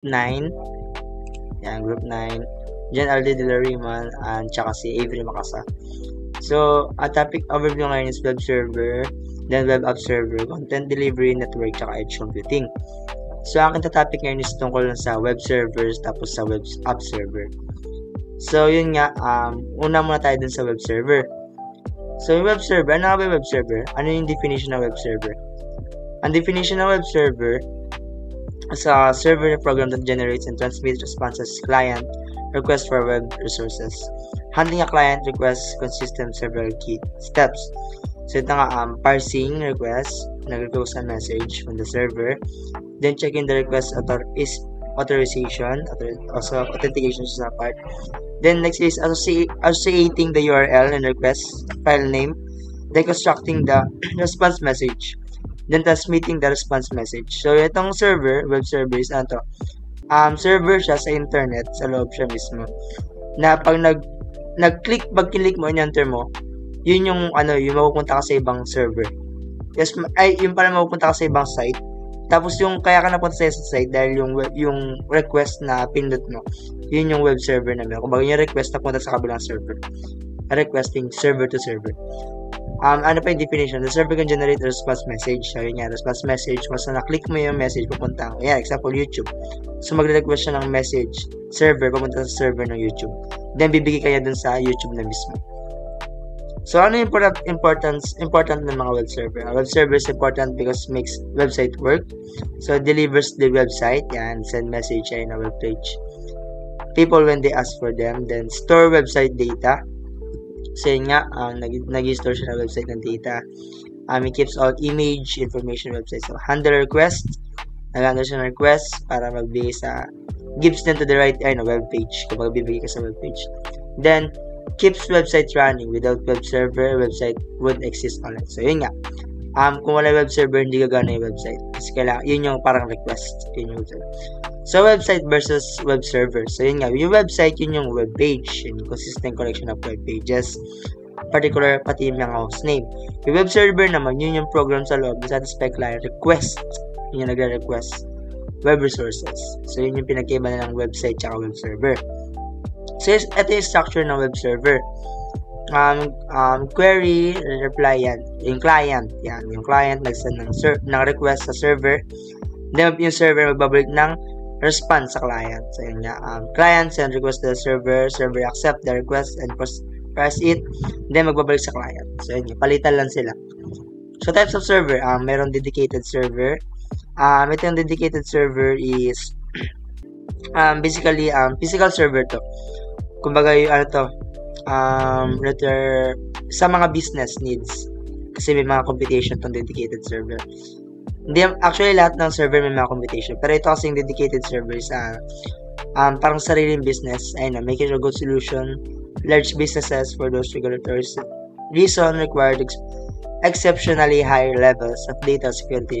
9. Yan, group 9. Jan Aldi de la Riman, and tsaka si Avery Macasa. So, ang topic overview ngayon is web server, then web app server, content delivery, network, tsaka edge computing. So, ang topic ngayon is tungkol sa web servers, tapos sa web app server. So, yun nga, una muna tayo dun sa web server. So, yung web server, ano nga ba yung web server? Ano yung definition ng web server? Ang definition ng web server is a server program that generates and transmits responses to client requests for web resources. Handling a client request consists of several key steps. So, ito nga, parsing request, nag-request a message from the server, then checking the request authorization, also authentication sa part. Then next is associating the URL and request file name, then constructing the response message, then transmitting the response message. So itong server, web server is ano to? Server siya sa internet, sa loob siya mismo. Na pag pag click mo, in-enter mo, yun yung yung mapupunta ka sa ibang server. Yes, yung pala mapupunta ka sa ibang site. Tapos yung kaya ka napunta sa site dahil yung request na pindot mo, yun yung web server na meron. Kumbaga yung request na punta sa kabilang server. Requesting server to server. Ano pa yung definition? The server can generate a response message. So yun nga, response message. Once na na-click mo yung message, papunta. Yan, example, YouTube. So magre-request siya ng message server, papunta sa server ng YouTube. Then bibigay kaya dun sa YouTube na mismo. So, ano yung important ng mga web server? A web server is important because it makes website work. So, it delivers the website, yan, send message in a web page. People when they ask for them, then store website data. So, yun nga, nag-store siya ng website ng data. It keeps all image, information, website. So, handle request. Nag-handle siya ng request para magbigay gives them to the right, web page. Kapag bibigay ka sa web page. Then, keeps websites running. Without web server, website wouldn't exist online. So, yun nga. Kung wala web server, hindi gagana yung website. Kasi kailangan, yun yung parang request. Yun yung website. So, website versus web server. So, yun nga. Yung website, yun yung web page. Yun yung consistent collection of web pages. Particular, pati yung mga host name. Yung web server naman, yun yung program sa loob. Satisfy client request. Yun yung nagre-request. Web resources. So, yun yung pinagkaiba na ng website tsaka web server. So, ito yung structure ng web server. Query, reply yan. Yung client, yan. Yung client nag-send ng request sa server. Then, yung server magbabalik ng response sa client. So, yun nga. Client send request to the server. Server accept the request and press it. Then, magbabalik sa client. So, yun. Palitan lang sila. So, types of server. Meron dedicated server. Ito yung dedicated server is basically, physical server to. Kumbaga yung sa mga business needs. Kasi may mga computation tong dedicated server. Hindi, actually lahat ng server may mga computation. Pero ito kasing dedicated server sa parang sariling business. Ayun na, making a good solution. Large businesses for those regulatory reason required exceptionally high levels of data security.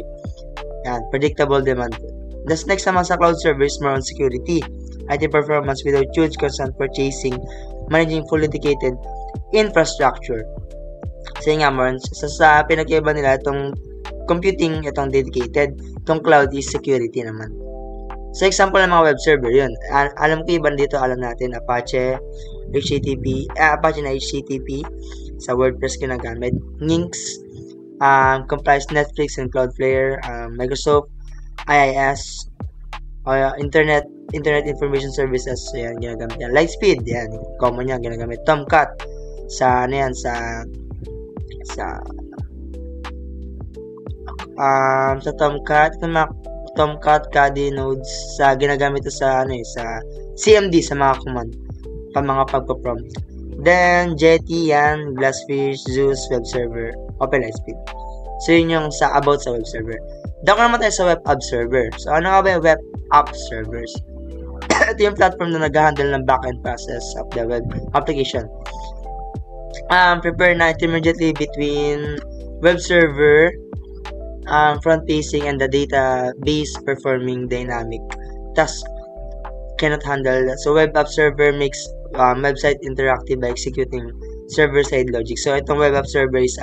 Yan, predictable demand. This next naman sa cloud servers, more on security. IT performance without huge constant purchasing, managing fully dedicated infrastructure. So nga mo, sa pinag-iba nila, itong computing, itong dedicated, itong cloud is security naman. So example ng mga web server, yun. Alam ko iban dito, alam natin, Apache, Apache na HTTP, sa WordPress ginagamit, Nginx, complies Netflix and Cloudflare, Microsoft, IIS, Internet Information Services, yan, ginagamit yan. Lightspeed, yan, common yan, ginagamit. Tomcat, sa Tomcat, Kadi nodes, sa ginagamit ito sa CMD, sa mga command, mga pagpa-prompt. Then, Jetty, yan, Glassfish, Zeus, web server, Open Lightspeed. So, yun yung about sa web server. Dako naman tayo sa web app server. So, ano nga ba yung web app servers? Ito yung platform na nag-handle ng back-end process of the web application. Prepare na intermediately between web server, front-facing, and the database performing dynamic task cannot handle. So, web app server makes website interactive by executing server-side logic. So, itong web app server is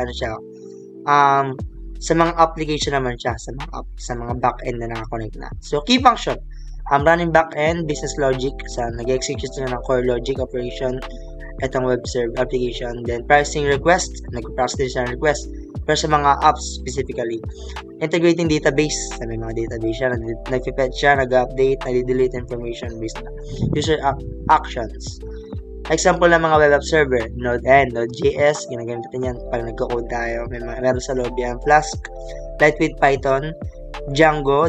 sa mga application naman siya, sa mga back-end na nakakonect na. So, key function. running back-end, business logic, nag-execute na ng core logic operation, itong web server application. Then, pricing request, nag-process din siya ng request, pero sa mga apps specifically. Integrating database, may mga database siya, nag-fetch siya, nag-update, nag-delete information based na user actions. Example ng mga web app server, Node-RED, Node.js, ginagamit natin yan pag nagko-code tayo. Meron sa loob yan, Flask, Lightweight Python, Django,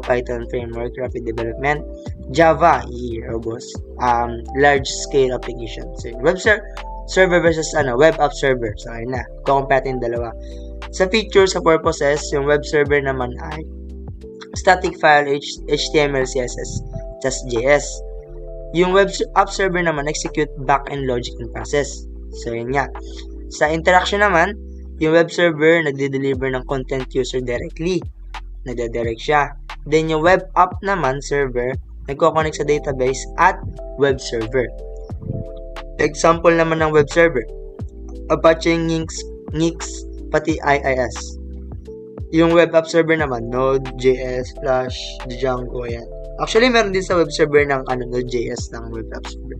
Python Framework, Rapid Development, Java, robust, large-scale application. So, server versus web app server. So, ayun na, kukompare yung dalawa. Sa features, sa purposes, yung web server naman ay static file, HTML, CSS, just JS. Yung web app server naman, execute back-end logic and process. So, yun nga. Sa interaction naman, yung web server, nagde-deliver ng content user directly. Nagde-direct siya. Then, yung web app naman, server, nagko-connect sa database at web server. Example naman ng web server, Apache Nginx, pati IIS. Yung web app server naman, Node.js, Flash, Django, yan. Actually, meron din sa web server ng Node.js ng web app server.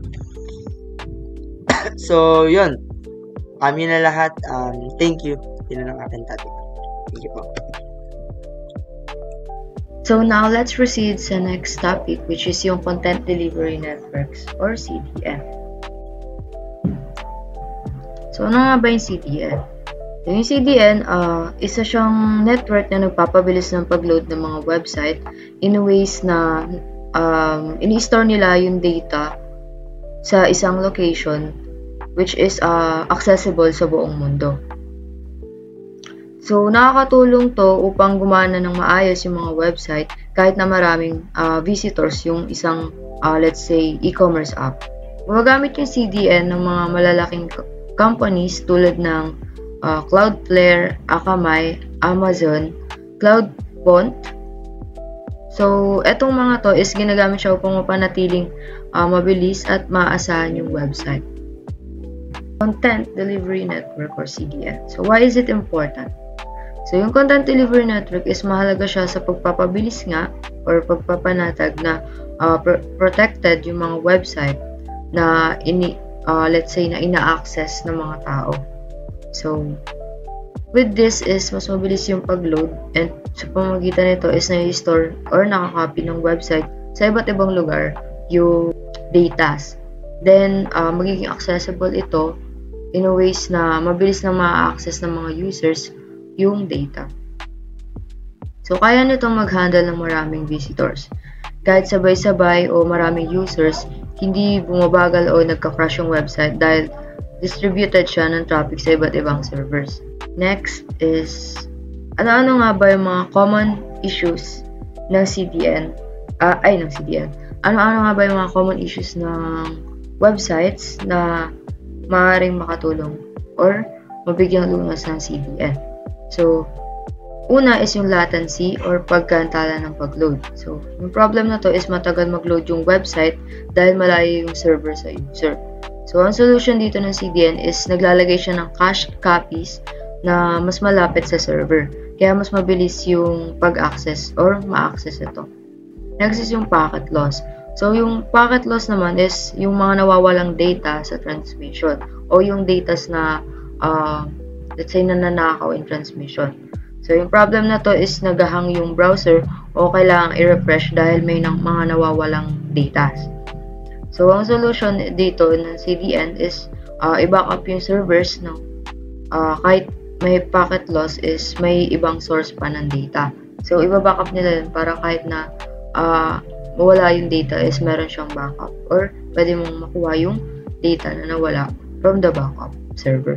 So, yun. Yun na lahat. Thank you. Yun na ang ating topic. Thank you po. So now, let's proceed sa next topic, which is yung Content Delivery Networks or CDN. So, ano nga ba yung CDN? Yung CDN, isa siyang network na nagpapabilis ng pag-load ng mga website in ways na ini-store nila yung data sa isang location which is accessible sa buong mundo. So, nakakatulong to upang gumana ng maayos yung mga website kahit na maraming visitors yung isang, let's say, e-commerce app. Gumagamit yung CDN ng mga malalaking companies tulad ng Cloudflare, Akamai, Amazon, Cloudfront. So, etong mga to is ginagamit siya upang mapanatiling mabilis at maaasahan yung website. Content Delivery Network or CDN. So, why is it important? So, yung Content Delivery Network is mahalaga siya sa pagpapabilis nga or pagpapanatag na protected yung mga website na let's say na ina-access ng mga tao. So, with this is mas mabilis yung pag-load and sa pamamagitan nito is na-store or nakakopy ng website sa iba't ibang lugar yung data. Then, magiging accessible ito in a ways na mabilis na ma-access ng mga users yung data. So, kaya nito mag-handle ng maraming visitors. Kahit sabay-sabay o maraming users, hindi bumabagal o nagka-crash yung website dahil distributed siya ng traffic sa iba't ibang servers. Next is, ano-ano nga ba yung mga common issues ng CDN? Ano-ano nga ba yung mga common issues ng websites na maaaring makatulong or mabigyang lunas ng CDN? So, una is yung latency or pagkaantala ng pag-load. So, yung problem na to is matagal mag-load yung website dahil malayo yung server sa user. So, ang solution dito ng CDN is naglalagay siya ng cached copies na mas malapit sa server. Kaya mas mabilis yung pag-access or ma-access ito. Next is yung packet loss. So, yung packet loss naman is yung mga nawawalang data sa transmission o yung data na let's say nananakaw in transmission. So, yung problem na to is nagahang yung browser o kailangang i-refresh dahil may mga nawawalang data. So, ang solution dito ng CDN is i-backup yung servers kahit may packet loss is may ibang source pa ng data. So, i-backup nila yun para kahit na mawala yung data is meron siyang backup or pwede mong makuha yung data na nawala from the backup server.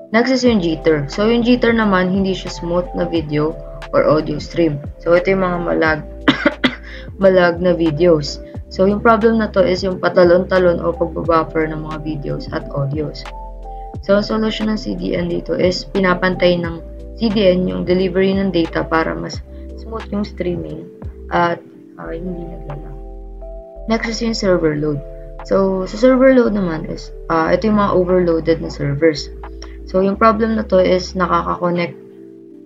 Next is yung jitter. So, yung jitter naman, hindi siya smooth na video or audio stream. So, ito yung mga malag na videos. So, yung problem na to is yung patalon-talon o pagbabuffer ng mga videos at audios. So, ang solution ng CDN dito is pinapantay ng CDN yung delivery ng data para mas smooth yung streaming at hindi naglalag. Next is yung server load. So, sa server load naman is ito yung mga overloaded na servers. So, yung problem na to is nakaka-connect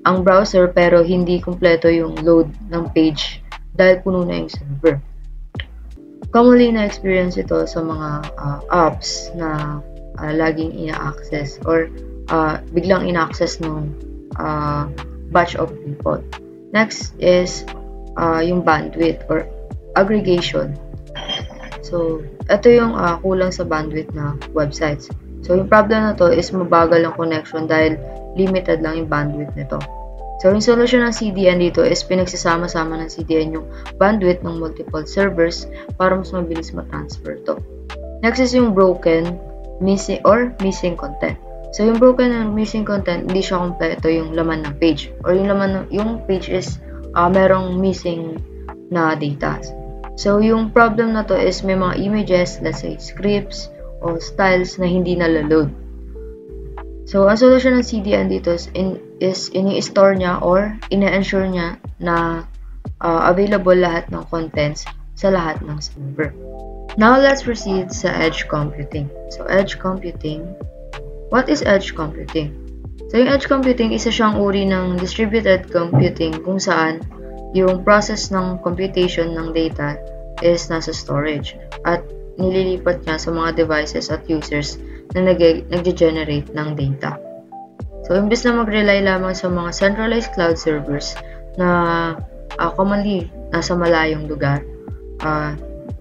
ang browser pero hindi kumpleto yung load ng page dahil puno na yung server. commonly na-experience ito sa mga apps na laging ina-access or biglang ina-access ng batch of people. Next is yung bandwidth or aggregation. So, ito yung kulang sa bandwidth na websites. So, yung problem na to is mabagal ang connection dahil limited lang yung bandwidth nito. So, yung solution ng CDN dito is pinagsasama-sama ng CDN yung bandwidth ng multiple servers para mas mabilis ma-transfer to. Next is yung broken, missing content. So, yung broken and missing content, hindi siya kompleto yung laman ng page. Or yung page is merong missing na data. So, yung problem na to is may mga images, let's say scripts o styles na hindi nalaload. So, ang solution ng CDN dito is ini-store niya or ina-ensure niya na available lahat ng contents sa lahat ng server. Now, let's proceed sa edge computing. So, edge computing. What is edge computing? So, yung edge computing, isa siyang uri ng distributed computing kung saan yung process ng computation ng data is nasa storage at nililipat niya sa mga devices at users na nag-generate ng data. So, imbes na mag-rely lamang sa mga centralized cloud servers na commonly nasa malayong lugar,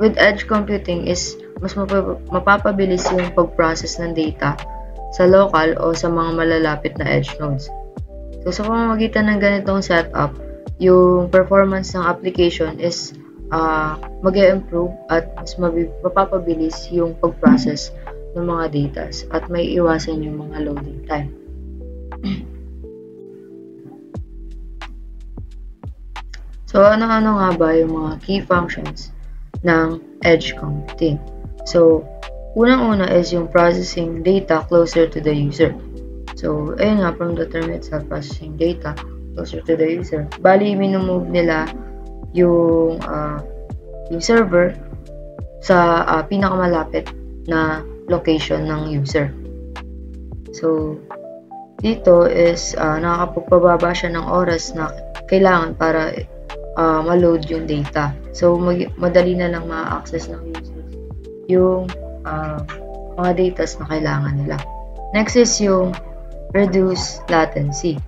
with edge computing is mas mapapabilis yung pag-process ng data sa local o sa mga malalapit na edge nodes. So, sa pamamagitan ng ganitong setup, yung performance ng application is mag-improve at mas mapapabilis yung pag-process ng mga data at may iwasan yung mga loading time. So, ano-ano nga ba yung mga key functions ng edge computing? So, unang-una is yung processing data closer to the user. So, ayun nga, from the term itself, processing data closer to the user. Bali, minumove nila yung server sa pinakamalapit na location ng user. So, dito is nakakapagpababa siya ng oras na kailangan para ma-load yung data. So, madali na lang ma-access ng users yung mga data na kailangan nila. Next is yung reduce latency.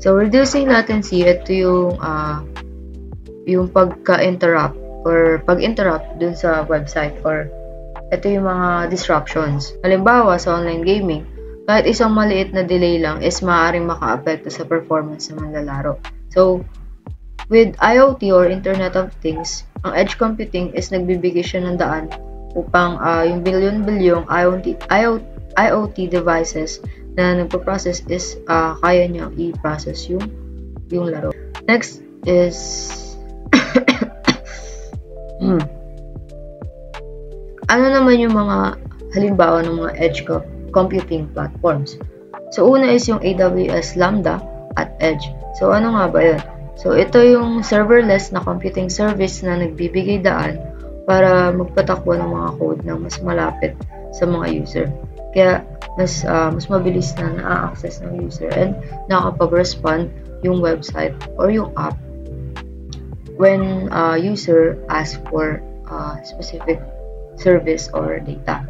So, reducing latency, ito yung pagka-interrupt or pag-interrupt dun sa website or ito yung mga disruptions. Halimbawa, sa online gaming, kahit isang maliit na delay lang is maaaring maka-apekto sa performance ng manlalaro. So, with IoT or Internet of Things, ang edge computing is nagbibigay siya ng daan upang yung bilyon-bilyong IoT devices na nagpo-process is kaya niyang i-process yung laro. Next is ano naman yung mga halimbawa ng mga edge computing platforms? So, una is yung AWS Lambda at Edge. So, ano nga ba yun? So, ito yung serverless na computing service na nagbibigay daan para magpatakbo ng mga code na mas malapit sa mga user. Kaya, mas mabilis na na-access ng user and nakapag-respond yung website or yung app when user asks for specific service or data.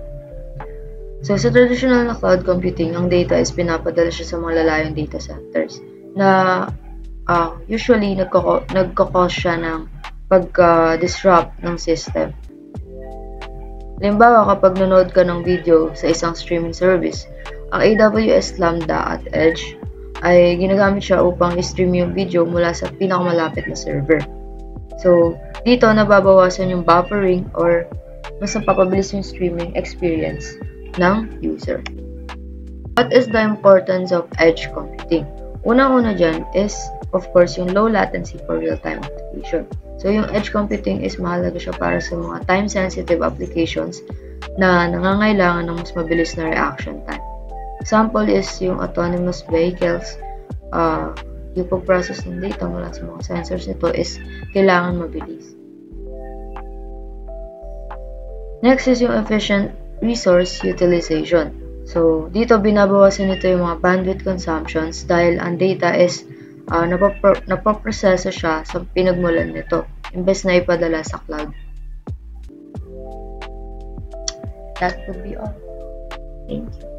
So, sa traditional na cloud computing, ang data is pinapadala siya sa mga lalayong data centers na usually nagkakause siya ng pagka-disrupt ng system. Halimbawa, kapag nanood ka ng video sa isang streaming service, ang AWS Lambda at Edge ay ginagamit siya upang i-stream yung video mula sa pinakamalapit na server. So, dito nababawasan yung buffering or mas napapabilis yung streaming experience ng user. What is the importance of edge computing? Unang-una dyan is, of course, yung low latency for real-time application. So, yung edge computing is mahalaga siya para sa mga time-sensitive applications na nangangailangan ng mas mabilis na reaction time. Example is yung autonomous vehicles. Yung pag-process ng data mula sa mga sensors nito is kailangan mabilis. Next is yung efficient resource utilization. So, dito binabawasan nito yung mga bandwidth consumptions dahil ang data is napoproseso siya sa pinagmulan nito imbes na ipadala sa cloud. that would be all. Thank you.